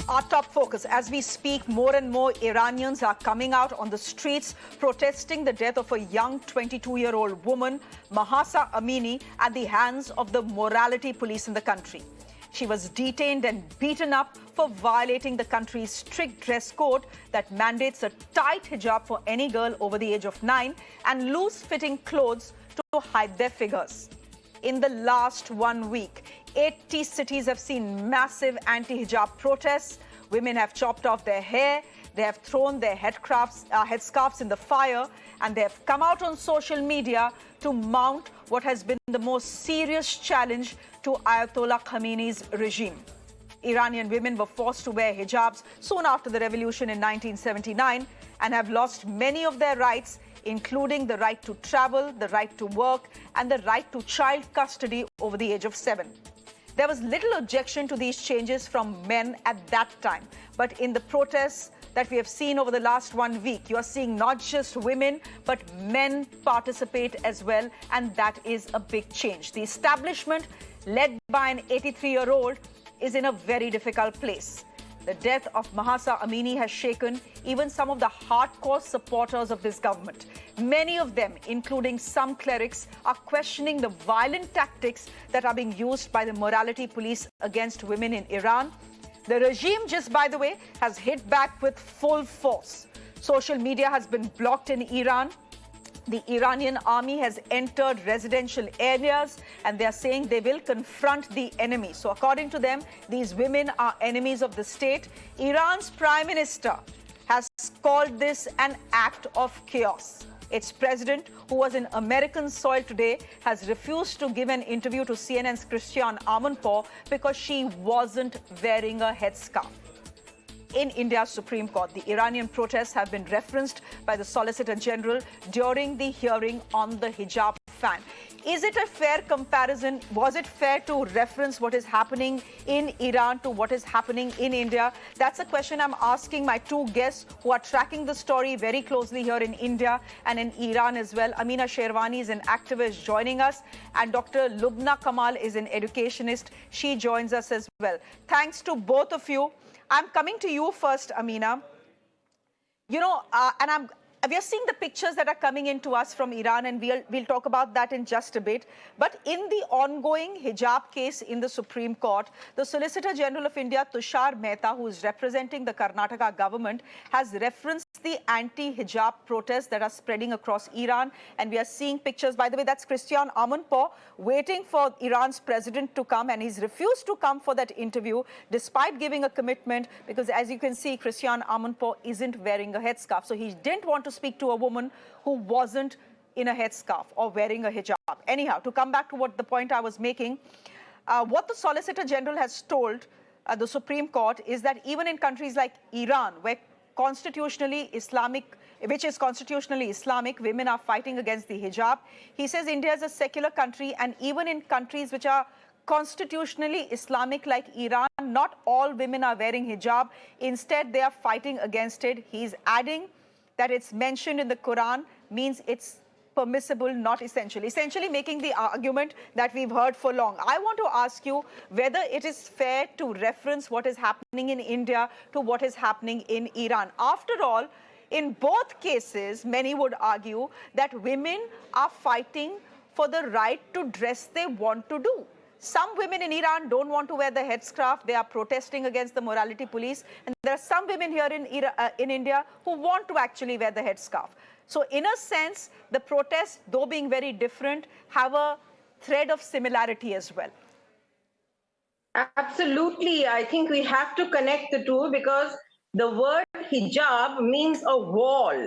Our top focus, as we speak, more and more Iranians are coming out on the streets protesting the death of a young 22-year-old woman, Mahsa Amini, at the hands of the morality police in the country. She was detained and beaten up for violating the country's strict dress code that mandates a tight hijab for any girl over the age of 9 and loose-fitting clothes to hide their figures. In the last 1 week, 80 cities have seen massive anti-hijab protests. Women have chopped off their hair, they have thrown their headscarves in the fire, and they have come out on social media to mount what has been the most serious challenge to Ayatollah Khamenei's regime. Iranian women were forced to wear hijabs soon after the revolution in 1979 and have lost many of their rights, including the right to travel, the right to work, and the right to child custody over the age of 7. There was little objection to these changes from men at that time. But in the protests that we have seen over the last 1 week, you are seeing not just women, but men participate as well. And that is a big change. The establishment, led by an 83-year-old, is in a very difficult place. The death of Mahsa Amini has shaken even some of the hardcore supporters of this government. Many of them, including some clerics, are questioning the violent tactics that are being used by the morality police against women in Iran. The regime, just by the way, has hit back with full force. Social media has been blocked in Iran. The Iranian army has entered residential areas and they are saying they will confront the enemy. So according to them, these women are enemies of the state. Iran's prime minister has called this an act of chaos. Its president, who was in American soil today, has refused to give an interview to CNN's Christiane Amanpour because she wasn't wearing a headscarf. In India's Supreme Court, the Iranian protests have been referenced by the Solicitor General during the hearing on the hijab ban. Is it a fair comparison? Was it fair to reference what is happening in Iran to what is happening in India? That's a question I'm asking my two guests who are tracking the story very closely here in India and in Iran as well. Ameena Sherwani is an activist joining us, and Dr. Lubna Kamaal is an educationist. She joins us as well. Thanks to both of you. I'm coming to you first, Ameena. You know, we are seeing the pictures that are coming in to us from Iran, and we'll talk about that in just a bit. But in the ongoing hijab case in the Supreme Court, the Solicitor General of India, Tushar Mehta, who is representing the Karnataka government, has referenced the anti-hijab protests that are spreading across Iran. And we are seeing pictures, by the way, that's Christiane Amanpour waiting for Iran's president to come, and he's refused to come for that interview despite giving a commitment, because as you can see, Christiane Amanpour isn't wearing a headscarf. So he didn't want to speak to a woman who wasn't in a headscarf or wearing a hijab. Anyhow, to come back to what the point I was making, what the Solicitor General has told the Supreme Court is that even in countries like Iran, where constitutionally Islamic, which is constitutionally Islamic, women are fighting against the hijab. He says India is a secular country, and even in countries which are constitutionally Islamic like Iran, not all women are wearing hijab. Instead, they are fighting against it. He's adding that it's mentioned in the Quran means it's permissible, not essential. Essentially making the argument that we've heard for long. I want to ask you whether it is fair to reference what is happening in India to what is happening in Iran. After all, in both cases, many would argue that women are fighting for the right to dress they want to do. Some women in Iran don't want to wear the headscarf. They are protesting against the morality police. And there are some women here in India who want to actually wear the headscarf. So in a sense, the protests, though being very different, have a thread of similarity as well. Absolutely. I think we have to connect the two, because the word hijab means a wall,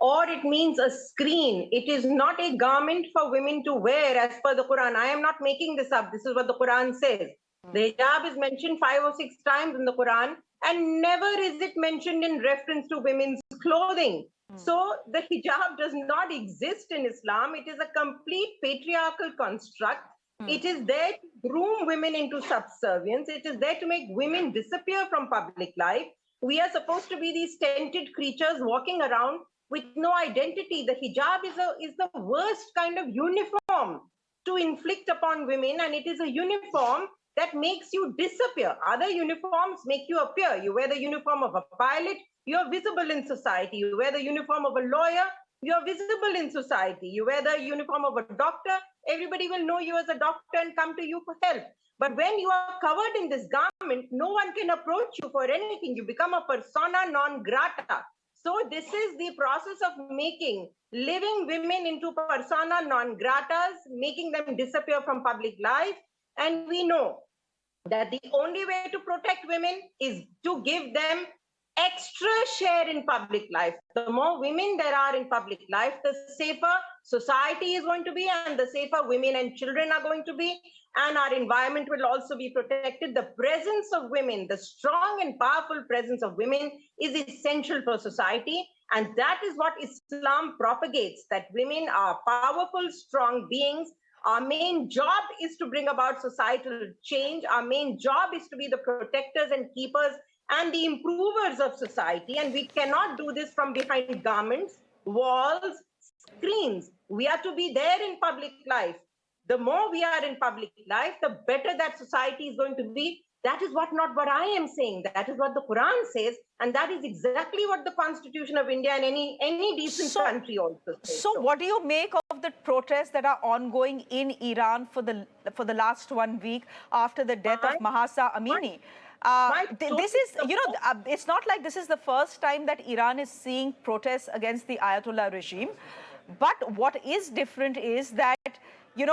or it means a screen. It is not a garment for women to wear as per the Quran. I am not making this up. This is what the Quran says. The hijab is mentioned 5 or 6 times in the Quran, and never is it mentioned in reference to women's clothing. So the hijab does not exist in Islam. It is a complete patriarchal construct. It is there to groom women into subservience. It is there to make women disappear from public life. We are supposed to be these tented creatures walking around with no identity. The hijab is the worst kind of uniform to inflict upon women, and it is a uniform that makes you disappear. Other uniforms make you appear. You wear the uniform of a pilot, you're visible in society. You wear the uniform of a lawyer, you're visible in society. You wear the uniform of a doctor, everybody will know you as a doctor and come to you for help. But when you are covered in this garment, no one can approach you for anything. You become a persona non grata. So this is the process of making living women into persona non gratas, making them disappear from public life. And we know that the only way to protect women is to give them extra share in public life. The more women there are in public life, the safer society is going to be, and the safer women and children are going to be, and our environment will also be protected. The presence of women, the strong and powerful presence of women, is essential for society, and that is what Islam propagates, that women are powerful, strong beings. Our main job is to bring about societal change. Our main job is to be the protectors and keepers and the improvers of society. And we cannot do this from behind garments, walls, screens. We are to be there in public life. The more we are in public life, the better that society is going to be. That is not what I am saying. That is what the Quran says, and that is exactly what the Constitution of India and any decent country also says. So what do you make of the protests that are ongoing in Iran for the last 1 week after the death of Mahsa Amini? This is, it's not like this is the first time that Iran is seeing protests against the Ayatollah regime. But what is different is that, in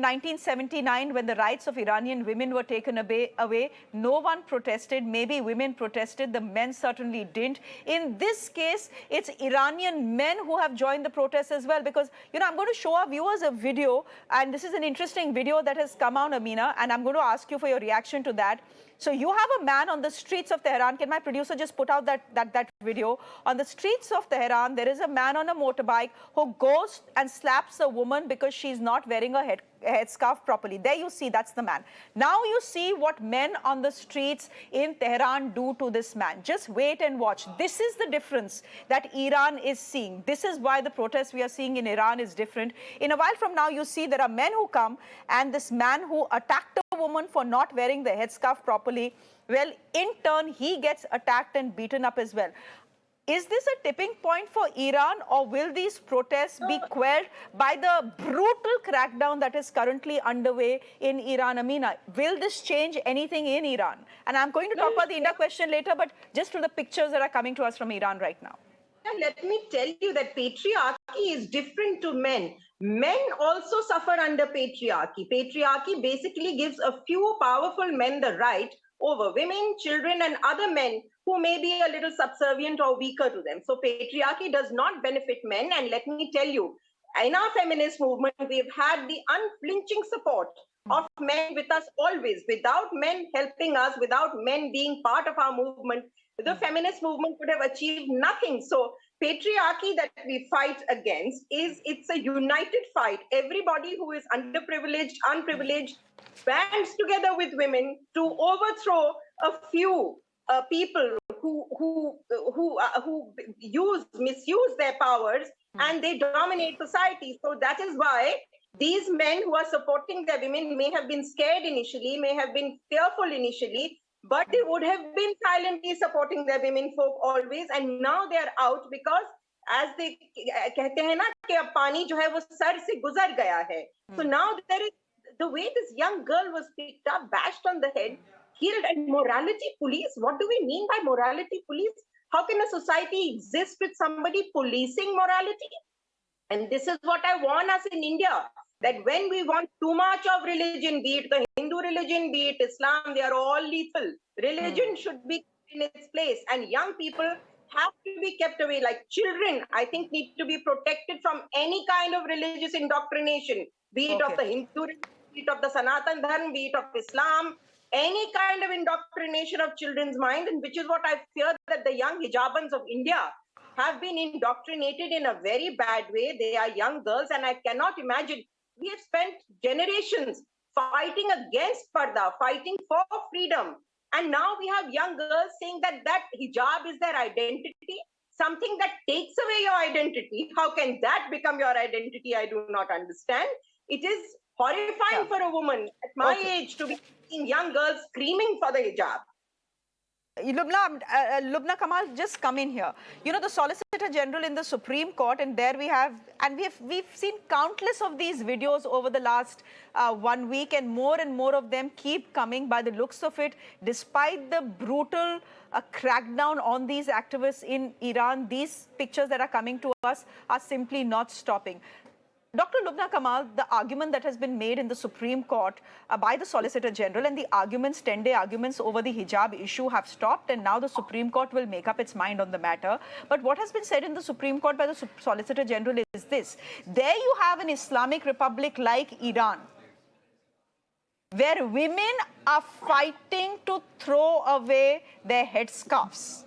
1979, when the rights of Iranian women were taken away, no one protested. Maybe women protested. The men certainly didn't. In this case, it's Iranian men who have joined the protests as well. Because, I'm going to show our viewers a video. And this is an interesting video that has come out, Ameena. And I'm going to ask you for your reaction to that. So you have a man on the streets of Tehran. Can my producer just put out that video? On the streets of Tehran, there is a man on a motorbike who goes and slaps a woman because she's not wearing a headscarf properly. There you see, that's the man. Now you see what men on the streets in Tehran do to this man. Just wait and watch. This is the difference that Iran is seeing. This is why the protests we are seeing in Iran is different. In a while from now, you see there are men who come, and this man who attacked a woman for not wearing the headscarf properly, well, in turn, he gets attacked and beaten up as well. Is this a tipping point for Iran, or will these protests be quelled by the brutal crackdown that is currently underway in Iran? Ameena, will this change anything in Iran? And I'm going to talk about the India question later, but just to the pictures that are coming to us from Iran right now. Let me tell you that patriarchy is different to men. Men also suffer under patriarchy. Patriarchy basically gives a few powerful men the right over women, children, and other men who may be a little subservient or weaker to them. So patriarchy does not benefit men. And let me tell you, in our feminist movement, we've had the unflinching support of men with us always. Without men helping us, without men being part of our movement, the feminist movement could have achieved nothing. So patriarchy that we fight against it's a united fight. Everybody who is underprivileged, unprivileged, bands together with women to overthrow a few people who misuse their powers, and they dominate society. So that is why these men who are supporting their women may have been scared initially, may have been fearful initially, but they would have been silently supporting their women folk always, and now they are out because, as they कहते हैं ना कि अब पानी जो है वो sir से गुजर गया है. So now there is the way this young girl was picked up, bashed on the head, killed, and morality police. What do we mean by morality police? How can a society exist with somebody policing morality? And this is what I warn us in India, that when we want too much of religion, be it the Hindu religion, be it Islam, they are all lethal. Religion should be in its place, and young people have to be kept away. Like children, I think, need to be protected from any kind of religious indoctrination, be it of the Hindu religion, be it of the Sanatan Dharma, be it of Islam, any kind of indoctrination of children's mind, and which is what I fear that the young hijabans of India have been indoctrinated in a very bad way. They are young girls, and I cannot imagine. We have spent generations fighting against parda, fighting for freedom. And now we have young girls saying that hijab is their identity, something that takes away your identity. How can that become your identity? I do not understand. It is horrifying for a woman at my age to be seeing young girls screaming for the hijab. Lubna Kamaal, just come in here. You know, the Solicitor General in the Supreme Court, and there we've seen countless of these videos over the last 1 week, and more of them keep coming by the looks of it. Despite the brutal crackdown on these activists in Iran, these pictures that are coming to us are simply not stopping. Dr. Lubna Kamaal, the argument that has been made in the Supreme Court by the Solicitor General and the arguments, 10-day arguments over the hijab issue have stopped, and now the Supreme Court will make up its mind on the matter. But what has been said in the Supreme Court by the Solicitor General is this. There you have an Islamic republic like Iran, where women are fighting to throw away their headscarves.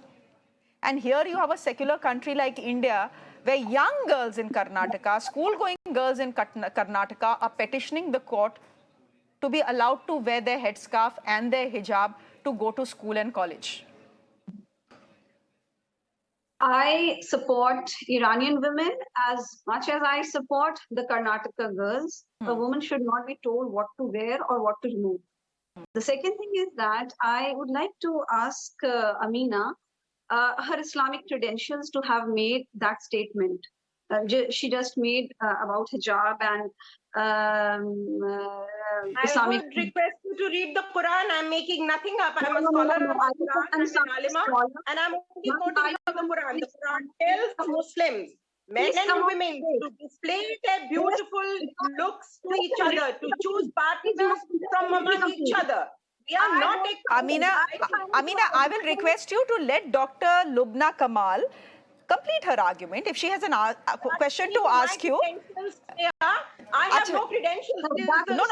And here you have a secular country like India, where young girls in Karnataka, school-going girls in Karnataka are petitioning the court to be allowed to wear their headscarf and their hijab to go to school and college. I support Iranian women as much as I support the Karnataka girls. A woman should not be told what to wear or what to remove. The second thing is that I would like to ask Ameena her Islamic credentials to have made that statement. She just made about hijab and Islamic. I would request you to read the Quran. I'm making nothing up. I'm a scholar of the Quran. I'm an alima, and I'm only quoting from the Quran. The Quran tells Muslims, men and women, to display their beautiful looks to each other, to choose partners from among each other. We are not Ameena, I will request you to let Dr. Lubna Kamaal complete her argument. If she has a question to ask you. I have no credentials. No.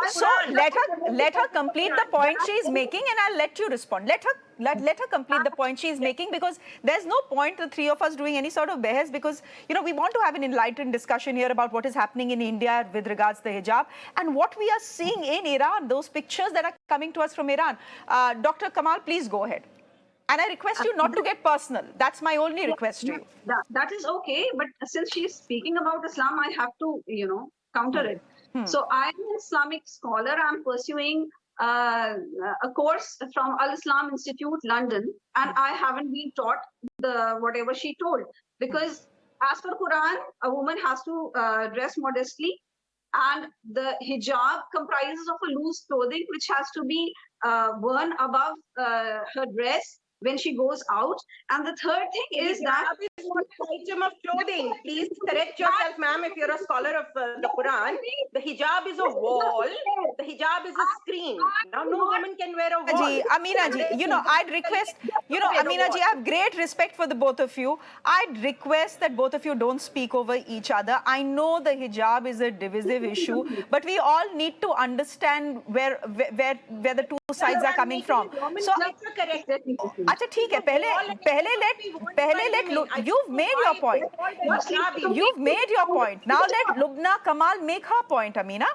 So let her complete the point she is making, and I'll let you respond. Let her complete the point she is making, because there's no point the three of us doing any sort of behas, because we want to have an enlightened discussion here about what is happening in India with regards to the hijab and what we are seeing in Iran, those pictures that are coming to us from Iran. Dr. Kamaal, please go ahead. And I request you not to get personal. That's my only request to you. That is okay, but since she is speaking about Islam, I have to, counter it. So I'm an Islamic scholar. I'm pursuing a course from Al-Islam Institute, London, and I haven't been taught whatever she told. Because as per Quran, a woman has to dress modestly, and the hijab comprises of a loose clothing which has to be worn above her dress when she goes out. And the third thing is that is not an item of clothing. Please correct yourself, ma'am, if you're a scholar of the Quran. The hijab is a wall. The hijab is a screen. Now, no woman can wear a wall. Ameena ji, I'd request, Ameena ji, I have great respect for the both of you. I'd request that both of you don't speak over each other. I know the hijab is a divisive issue, but we all need to understand where the two sides are coming from. So, अच्छा ठीक है पहले let you've made your point. You've made your point. Now let Lubna Kamaal make her point, Ameena.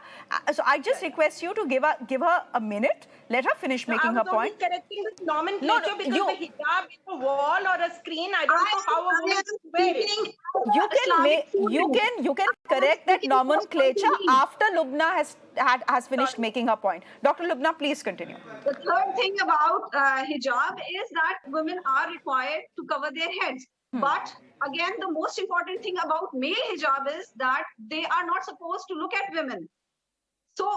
So I just request you to give her a minute. Let her finish making her point. I was correcting this nomenclature because the hijab is a wall or a screen. I don't know how a woman should wear it. You can correct that nomenclature after Lubna has finished making her point. Dr. Lubna, please continue. The third thing about hijab is that women are required to cover their heads. But again, the most important thing about male hijab is that they are not supposed to look at women. So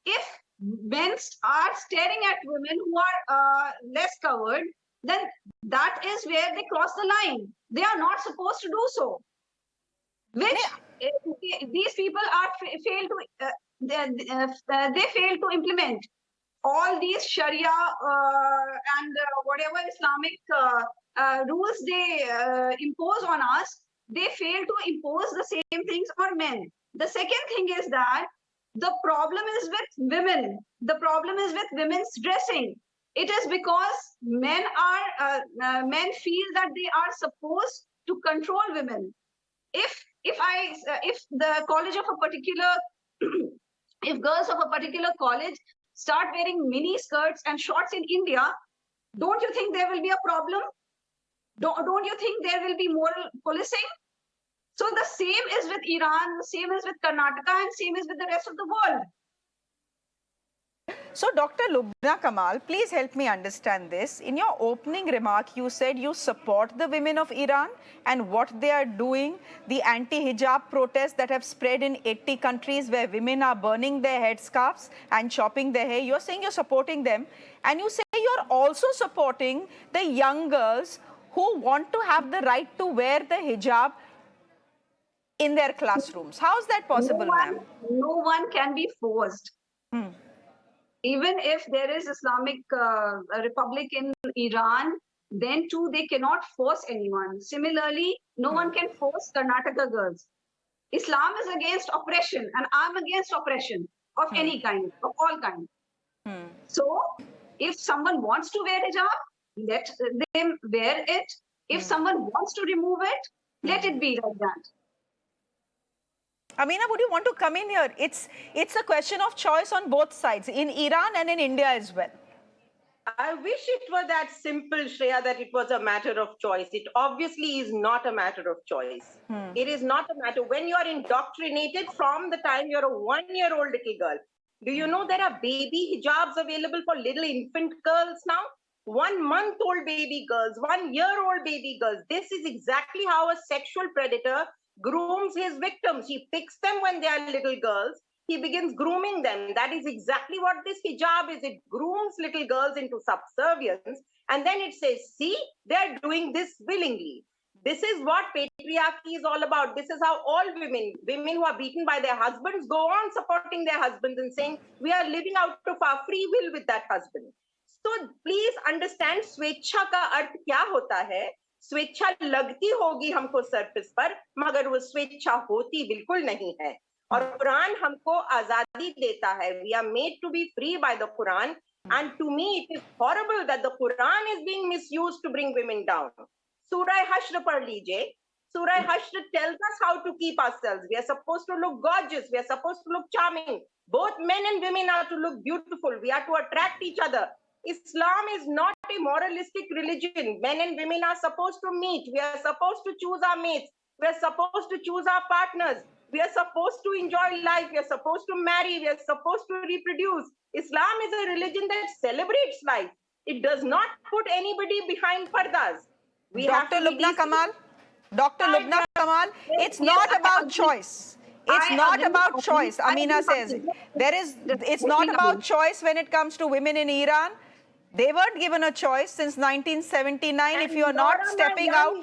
if men are staring at women who are less covered, then that is where they cross the line. They are not supposed to do so. Which these people are they fail to implement. All these Sharia and whatever Islamic rules they impose on us, they fail to impose the same things on men. The second thing is that the problem is with women. The problem is with women's dressing. It is because men feel that they are supposed to control women. If the college of a particular if girls of a particular college start wearing mini skirts and shorts in India, don't you think there will be a problem? Don't you think there will be moral policing? So the same is with Iran, the same is with Karnataka, and same is with the rest of the world. So, Dr. Lubna Kamaal, please help me understand this. In your opening remark, you said you support the women of Iran and what they are doing, the anti-hijab protests that have spread in 80 countries where women are burning their headscarves and chopping their hair. You're saying you're supporting them. And you say you're also supporting the young girls who want to have the right to wear the hijab in their classrooms. How is that possible, ma'am? No one can be forced. Even if there is Islamic Republic in Iran, then too they cannot force anyone. Similarly, no one can force Karnataka girls. Islam is against oppression, and I'm against oppression of any kind, of all kinds. So, if someone wants to wear hijab, let them wear it. If someone wants to remove it, let it be like that. Ameena, would you want to come in here? It's a question of choice on both sides, in Iran and in India as well. I wish it were that simple, Shreya, that it was a matter of choice. It obviously is not a matter of choice. It is not a matter. When you are indoctrinated from the time you're a 1-year-old little girl, do you know there are baby hijabs available for little infant girls now? 1-month-old baby girls, 1-year-old baby girls. This is exactly how a sexual predator grooms his victims. He picks them when they are little girls. He begins grooming them. That is exactly what this hijab is. It grooms little girls into subservience. And then it says, see, they're doing this willingly. This is what patriarchy is all about. This is how all women who are beaten by their husbands, go on supporting their husbands and saying, we are living out of our free will with that husband. So please understand, स्वेच्छा का अर्थ क्या होता है? स्वेच्छा लगती होगी हमको surface पर, मगर वो स्वेच्छा होती बिल्कुल नहीं है. और कुरान हमको आजादी देता है. We are made to be free by the Quran, and to me it is horrible that the Quran is being misused to bring women down. Surah Hashr par lijiye. Surah Hashr tells us how to keep ourselves. We are supposed to look gorgeous. We are supposed to look charming. Both men and women are to look beautiful. We are to attract each other. Islam is not a moralistic religion. Men and women are supposed to meet. We are supposed to choose our mates. We are supposed to choose our partners. We are supposed to enjoy life. We are supposed to marry. We are supposed to reproduce. Islam is a religion that celebrates life. It does not put anybody behind pardas. Dr. Lubna Kamaal, Dr. Lubna Kamaal, it's not about choice. It's not about choice, Ameena says. It's not about choice when it comes to women in Iran. They weren't given a choice since 1979. If you're not stepping out,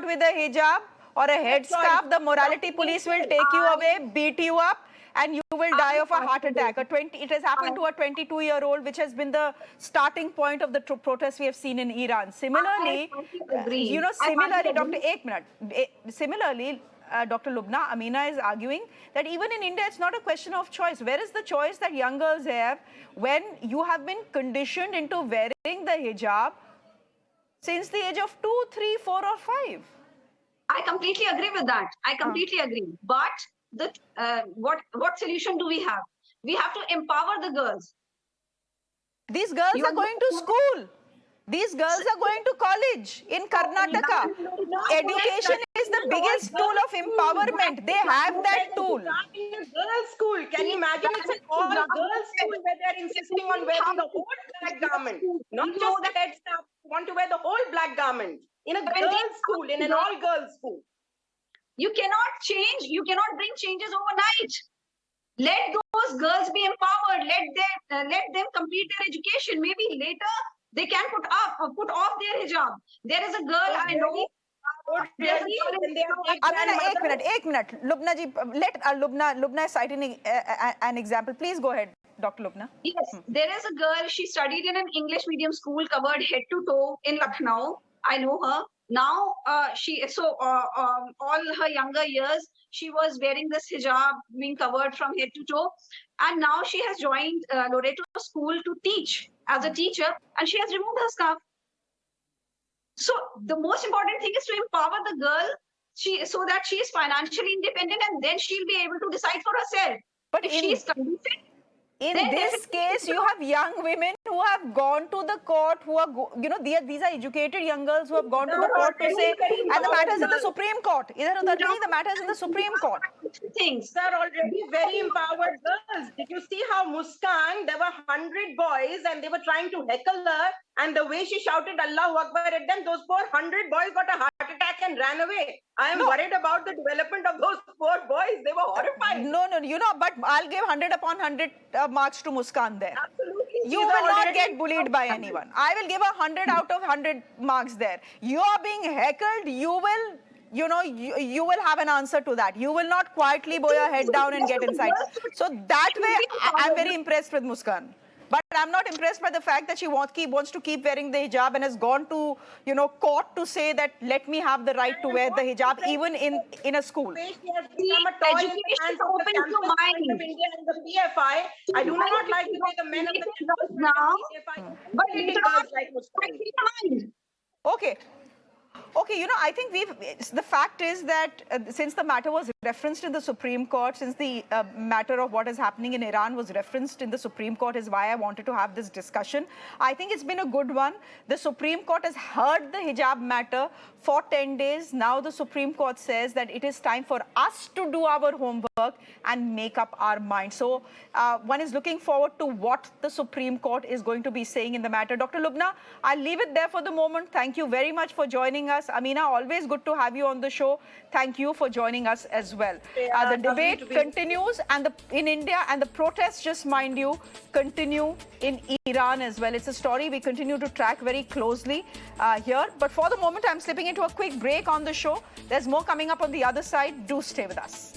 with a hijab or a headscarf, the morality police will take you away, beat you up, and you will die of a heart attack. It has happened to a 22-year-old, which has been the starting point of the protests we have seen in Iran. Similarly, Dr. Lubna, Ameena is arguing that even in India, it's not a question of choice. Where is the choice that young girls have when you have been conditioned into wearing the hijab since the age of 2, 3, 4 or 5? I completely agree with that. I completely agree. But what solution do we have? We have to empower the girls. These girls are going to school. These girls are going to college in Karnataka. Education is the biggest tool of empowerment. They have that tool. Girls' school. Can you imagine? It's an all-girls school where they're insisting on wearing the whole black garment. Not just the head staff. Want to wear the whole black garment in a girls' school, in an all-girls school. You cannot change. You cannot bring changes overnight. Let those girls be empowered. Let them complete their education. Maybe later they can put off their hijab. There is a girl I know. Ameena, एक minute. Lubna ji, let Lubna is citing an example. Please go ahead, Dr. Lubna. Yes, there is a girl. She studied in an English medium school, covered head to toe in Lucknow. I know her. Now, all her younger years, she was wearing this hijab, being covered from head to toe. And now she has joined Loreto School to teach as a teacher, and she has removed her scarf. So the most important thing is to empower the girl so that she is financially independent, and then she'll be able to decide for herself. But if she is conditioned, In then this definitely case, you have young women who have gone to the court, who are, these are educated young girls who have gone to the court to say, and the matter is in the Supreme Court. The matter is in the Supreme Court. things. These are already very empowered girls. Did you see how Muskan, there were 100 boys and they were trying to heckle her, and the way she shouted Allahu Akbar at them, those poor 100 boys got a heart attack and ran away. I am worried about the development of those poor boys. They were horrified. No, but I'll give 100 upon 100 marks to Muskan there. Absolutely. You will not get bullied by anyone. I will give 100 out of 100 marks there. You are being heckled, you will you will have an answer to that. You will not quietly bow your head down and get inside. So that way, I'm very impressed with Muskan. But I'm not impressed by the fact that she wants to keep wearing the hijab and has gone to, court to say that let me have the right to wear the hijab even in a school. She has become a toy in the hands of the campus government of India and the PFI. I do not like the way the men of the campus now, but it girls like Muskan. Okay. Okay, I think the fact is that since the matter was referenced in the Supreme Court, since the matter of what is happening in Iran was referenced in the Supreme Court is why I wanted to have this discussion. I think it's been a good one. The Supreme Court has heard the hijab matter for 10 days. Now the Supreme Court says that it is time for us to do our homework and make up our mind. So one is looking forward to what the Supreme Court is going to be saying in the matter. Dr. Lubna, I'll leave it there for the moment. Thank you very much for joining us. Ameena, always good to have you on the show. Thank you for joining us as well. The debate continues in India, and the protests, just mind you, continue in Iran as well. It's a story we continue to track very closely here. But for the moment, I'm slipping into a quick break on the show. There's more coming up on the other side. Do stay with us.